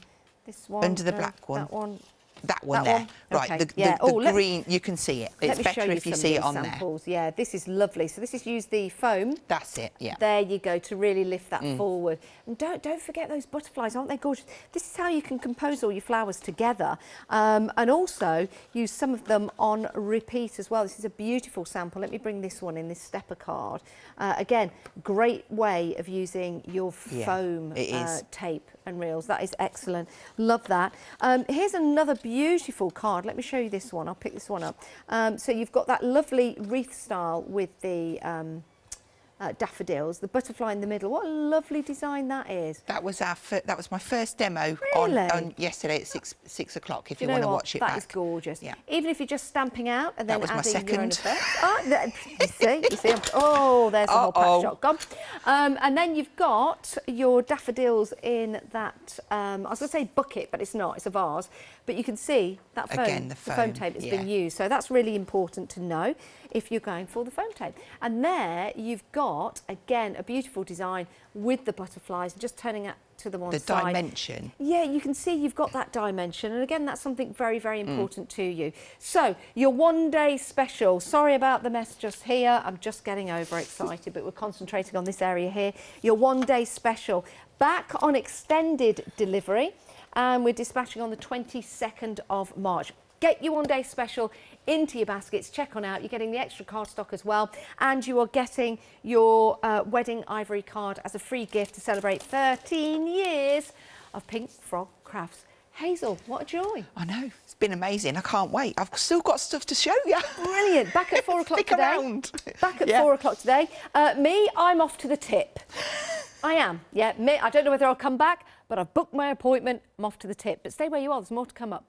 S1: This one.
S2: Under the black one.
S1: That one.
S2: That one there. Right,
S1: okay.
S2: the green, you can see it. It's better if you see it on
S1: samples.
S2: there.
S1: Yeah, this is lovely. So this is use the foam.
S2: That's it, yeah.
S1: There you go, to really lift that forward. And don't forget those butterflies, aren't they gorgeous? This is how you can compose all your flowers together. And also use some of them on repeat as well. This is a beautiful sample. Let me bring this one in, this stepper card. Again, great way of using your foam tape and reels. That is excellent. Love that. Here's another beautiful card. Let me show you this one. I'll pick this one up. So you've got that lovely wreath style with the daffodils, the butterfly in the middle. What a lovely design that is.
S2: That was my first demo on yesterday at 6 o'clock. If you want to watch it back.
S1: That is gorgeous.
S2: Yeah.
S1: Even if you're just stamping out and then adding your own
S2: effects.
S1: You see. Oh, there's the whole patch shot gone. And then you've got your daffodils in that. I was going to say bucket, but it's not. It's a vase. But you can see that foam,
S2: again,
S1: the foam tape that's been used. So that's really important to know if you're going for the foam tape. And there you've got, again, a beautiful design with the butterflies, just turning out to the one
S2: the
S1: side.
S2: dimension.
S1: Yeah, you can see you've got that dimension, and again, that's something very, very important to you. So, your one-day special. Sorry about the mess just here. I'm just getting overexcited, but we're concentrating on this area here. Your one-day special. Back on extended delivery, and we're dispatching on the 22nd of March. Get your one-day special into your baskets, check on out. You're getting the extra cardstock as well, and you are getting your wedding ivory card as a free gift to celebrate 13 years of Pink Frog Crafts. Hazel, what a joy.
S2: I know, it's been amazing. I can't wait. I've still got stuff to show you.
S1: Brilliant. Back at 4 o'clock
S2: Stick
S1: today.
S2: around.
S1: Back at 4 o'clock today. Me, I'm off to the tip. I am. Yeah, me, I don't know whether I'll come back, but I've booked my appointment. I'm off to the tip. But stay where you are. There's more to come up.